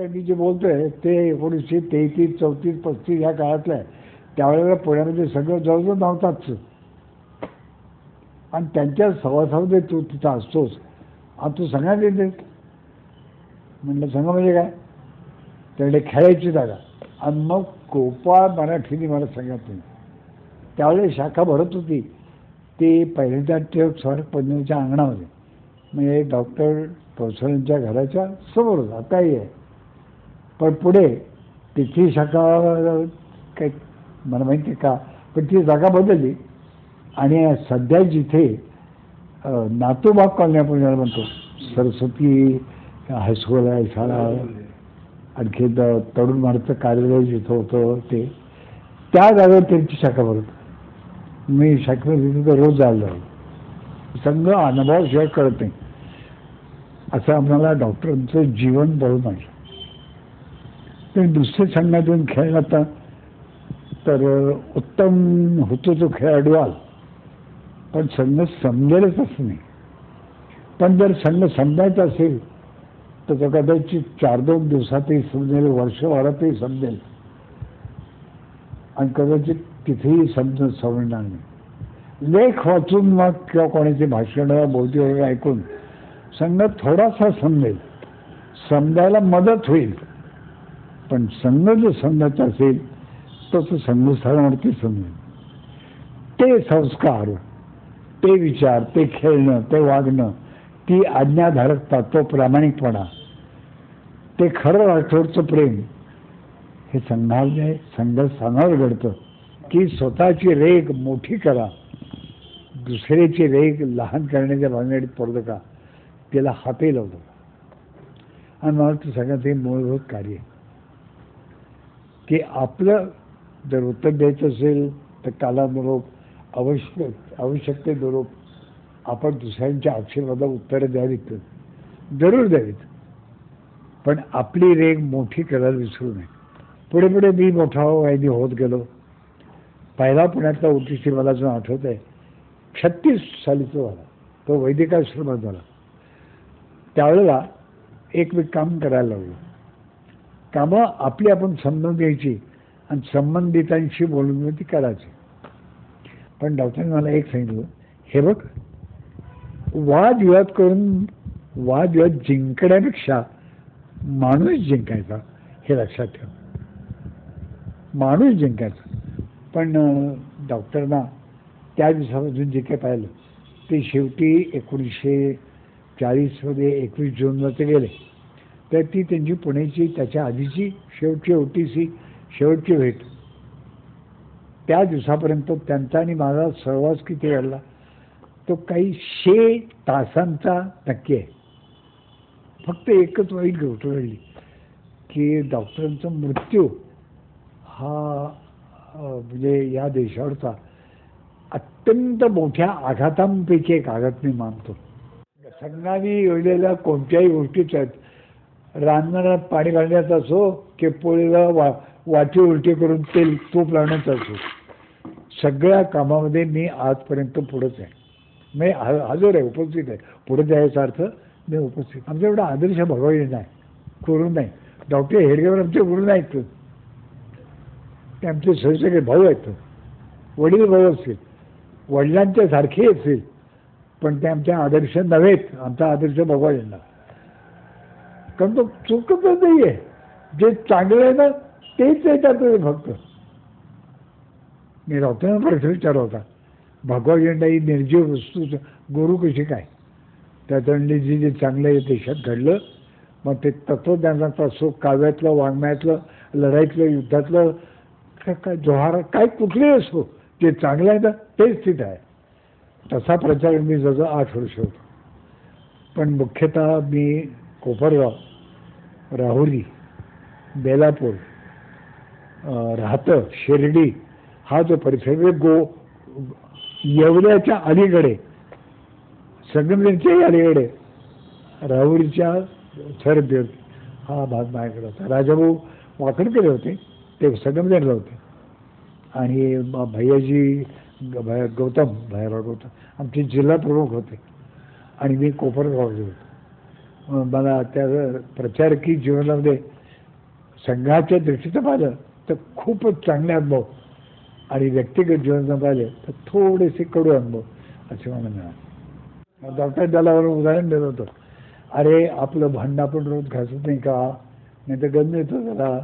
काय मी जे बोलतोय ते 1933, 34, 35 ह्या काळातलं आहे. त्यावेळेला पुण्यामध्ये सगळं जवळजवळ नव्हताच. आणि त्यांच्या सहवासामध्ये तू तिथं असतोस आणि तू संघात येतेस. म्हणलं संघ म्हणजे काय? त्याकडे खेळायची जागा. आणि मग गोपाळ मराठीने मला संघात नाही. त्यावेळेस शाखा भरत होती ती पहिल्या स्मारक पंचायतीच्या अंगणामध्ये, म्हणजे डॉक्टर कोसळ्यांच्या घराच्या समोरच आताही आहे. पण पुढे तिथली शाखा काही मला माहिती आहे का, पण ती जागा बदलली. आणि सध्या जिथे नातूबाग कॉलनी आपण ज्याला म्हणतो, सरस्वती हायस्कूल आहे, शाळा, आणखी तरुण मार्गचं कार्यालय जिथं होतं ते, त्या जागेवर त्यांची शाखा भरत. मी शाखेमध्ये तिथं रोज जायला लागलो. संघ अनुभवाशिवाय कळत नाही असं आम्हाला डॉक्टरांचं जीवन बघून आहे. तर दुसऱ्या संघातून खेळला तर उत्तम होतो तो खेळाडू आला, पण संघ समजेलच असं नाही. पण जर संघ समजायचा असेल तर तो कदाचित 4-2 दिवसातही समजेल, वर्षभरातही समजेल, आणि कदाचित तिथेही समजणार नाही. लेख वाचून मग किंवा कोणाचे भाषण बोलती वगैरे ऐकून संघ थोडासा समजेल, समजायला मदत होईल. पण संघ जो समजायचा असेल तो संघस्थानावरती समजेल. ते संस्कार, ते विचार, ते खेळणं, ते वागणं, ती आज्ञाधारकता, तो प्रामाणिकपणा, ते खरं राष्ट्राचं प्रेम, हे संघस्थानावर घडतं. की स्वतःची रेघ मोठी करा, दुसऱ्याची रेघ लहान करण्याच्या भानगडीत पडू नका, त्याला हातही लावतो. आणि मला तर सगळ्यात हे मूलभूत कार्य की आपलं जर उत्तर द्यायचं असेल तर कालानुरूप, आवश्यकतेनुरूप आपण दुसऱ्यांच्या आक्षेपाला उत्तरं द्यावीत, जरूर द्यावीत, पण आपली रेघ मोठी करायला विसरू नये. पुढे पुढे मी मोठा वयाने होत गेलो. पहिला पुण्यातला OTC मला जो आठवत आहे 36 सालीचा झाला, तो वैदिक आश्रमात झाला. त्यावेळेला एक मी काम करायला लागलो. कामं आपली आपण समजून घ्यायची आणि संबंधितांशी बोलून ती करायची. पण डॉक्टरांनी मला एक सांगितलं, हे बघ, वादविवाद करून वादविवाद जिंकण्यापेक्षा माणूस जिंकायचा, हे लक्षात ठेव, माणूस जिंकायचा. पण डॉक्टरना त्या दिवसापासून जे काही पाहिलं ते शेवटी 1940 मध्ये 21 जूनला ते गेले. तर ती त्यांची पुण्याची त्याच्या आधीची शेवटची OTC शेवटची भेट. त्या दिवसापर्यंत त्यांचा आणि माझा सहवास किती वाढला, तो काही 100 तासांचा नक्की आहे. फक्त एकच वाईट गोष्ट घडली की डॉक्टरांचा मृत्यू हा म्हणजे या देशावरचा अत्यंत मोठ्या आघातांपैकी एक आघात मी मानतो. संघाने योजलेल्या कोणत्याही गोष्टीच आहेत, रांजणात पाणी घालण्याचा असो की पोळीला वाटी उलटी करून तेल तूप लावण्याचा असो, सगळ्या कामामध्ये मी आजपर्यंत पुढंच आहे. मी हजर आहे, उपस्थित आहे. पुढे जायचा अर्थ मी उपस्थित. आमच्या एवढा आदर्श भगवान नाही, गुरु नाही. डॉक्टर हेडगेवर आमचे गुरु नाहीत, ते आमचे सहसगळे भाऊ आहेत. वडील भाऊ असतील, वडिलांच्या सारखे असतील, पण ते आमचे आदर्श नव्हेत. आमचा आदर्श भगवान यांना, कारण तो चुकतच नाही आहे. जे चांगलं आहे ना तेच येतात फक्त. मी डॉक्टरांना प्रश्न विचारला होता, भगवान झेंडा ही निर्जीव वस्तू गुरु कशी काय? त्यातले जे चांगलं आहे देशात घडलं, मग ते तत्वज्ञानाचं असो, काव्यातलं, वाङ्मयातलं, लढाईतलं, युद्धातलं, काय जोहार, काय कुठलेही असो, जे चांगलं आहे ना तेच तिथं आहे. तसा प्रचार मी जवळ 8 वर्ष होतो. पण मुख्यतः मी कोपरगाव, राहुरी, बेलापूर, राहतं, शिर्डी हा जो परिसर, येवल्याच्या अलीकडे, संगमनेरच्याही अलीकडे, राहुरीच्या सरहद्दीवर हा भाग माझ्याकडे होता. राजाभाऊ वाकडकडे होते, ते संगमनेरला होते, आणि भैयाजी गौतम, भैयाराव गौतम आमचे जिल्हा प्रमुख होते, आणि मी कोपरगावचे होतो. मला त्या प्रचारकी जीवनामध्ये संघाच्या दृष्टीचं पाहिलं तर खूपच चांगले अनुभव आणि व्यक्तिगत जीवनाचं पाहिलं तर थोडेसे कडू अनुभव असे मला मिळाले. डॉक्टर दलावरून उदाहरण देत होतं, अरे आपलं भांडं आपण रोज घासत नाही का, नाही तर गंध येतो त्याला,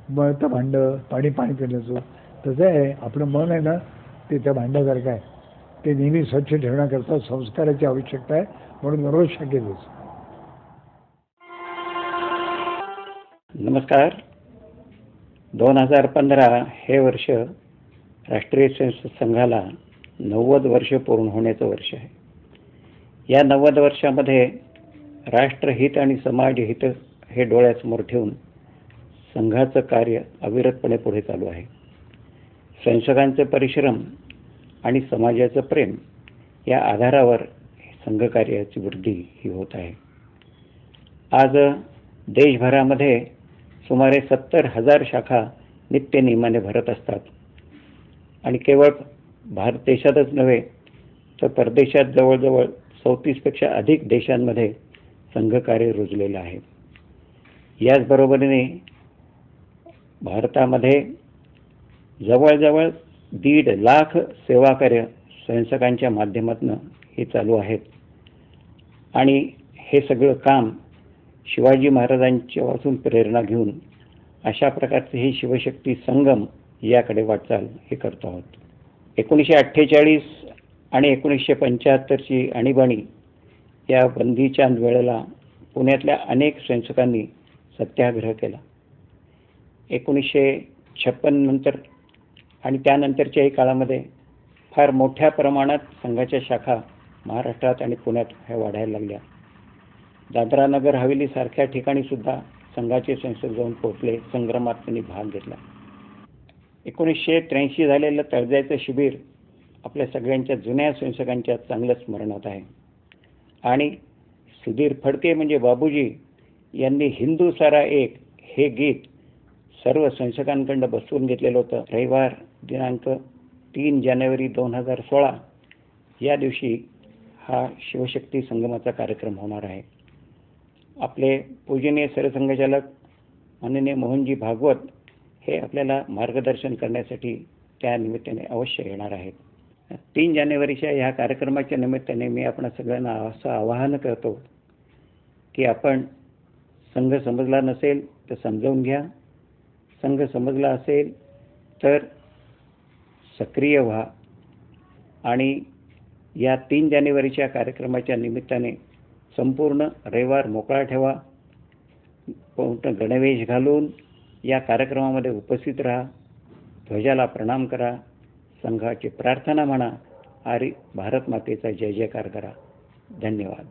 मळतं भांडं पाणी पिण्याचं. तसं आहे आपलं मन आहे ना, ते त्या भांड्यासारखं आहे. ते नेहमी स्वच्छ ठेवण्याकरता संस्काराची आवश्यकता आहे, म्हणून रोज शक्य दिवस. नमस्कार. 2015 हे वर्ष राष्ट्रीय स्वयंसेवक संघाला 90 वर्ष पूर्ण होण्याचं वर्ष आहे. या 90 वर्षामध्ये राष्ट्रहित आणि समाजहित हे डोळ्यासमोर ठेवून संघाचं कार्य अविरतपणे पुढे चालू आहे. स्वयंसेवकांचे परिश्रम आणि समाजाचं प्रेम या आधारावर संघकार्याची वृद्धी ही होत आहे. आज देशभरामध्ये सुमारे 70,000 शाखा नित्य नियमाने भरत असतात आणि केवळ भारत देशातच नव्हे तर परदेशात जवळजवळ 34पेक्षा अधिक देशांमध्ये संघकार्य रुजलेलं आहे. याचबरोबरीने भारतामध्ये जवळजवळ 1.5 लाख सेवाकार्य स्वयंसेवकांच्या माध्यमातून हे चालू आहेत आणि हे सगळं काम शिवाजी महाराजांच्या वाचून प्रेरणा घेऊन अशा प्रकारचे हे शिवशक्ती संगम याकडे वाटचाल हे करतो आहोत. 1948 आणि 1975ची आणीबाणी या बंदीच्या वेळेला पुण्यातल्या अनेक स्वयंसेवकांनी सत्याग्रह केला. 1956 नंतर आणि त्यानंतरच्याही काळामध्ये फार मोठ्या प्रमाणात संघाच्या शाखा महाराष्ट्रात आणि पुण्यात ह्या वाढायला लागल्या. दादरा नगर हवेली सारख्या ठिकाणी सुद्धा संघाचे स्वयंसेवक जाऊन पोहोचले, संग्रामात त्यांनी भाग घेतला. 1983 झालेलं तळजायचं शिबिर आपल्या सगळ्यांच्या जुन्या स्वयंसेवकांच्या चांगलं स्मरणात आहे आणि सुधीर फडके म्हणजे बाबूजी यांनी हिंदू सारा एक हे गीत सर्व स्वयंसेवकांकडून बसवून घेतलेलं होतं. रविवार दिनांक 3 जानेवारी 2016 या दिवशी हा शिवशक्ती संगमाचा कार्यक्रम होणार आहे. आपले पूजनीय सरसंघचालक माननीय मोहनजी भागवत हे आपल्याला मार्गदर्शन करण्यासाठी त्या निमित्ताने अवश्य येणार आहेत. 3 जानेवारीच्या ह्या कार्यक्रमाच्या निमित्ताने मी आपण सगळ्यांना असं आवाहन करतो की आपण संघ समजला नसेल तर समजावून घ्या, संघ समजला असेल तर सक्रिय व्हा आणि या 3 जानेवारीच्या कार्यक्रमाच्या निमित्ताने संपूर्ण रविवार मोकळा ठेवा, पूर्ण गणवेश घालून या कार्यक्रमामध्ये उपस्थित राहा, ध्वजाला प्रणाम करा, संघाची प्रार्थना म्हणा आणि भारत मातेचा जय जयकार करा. धन्यवाद.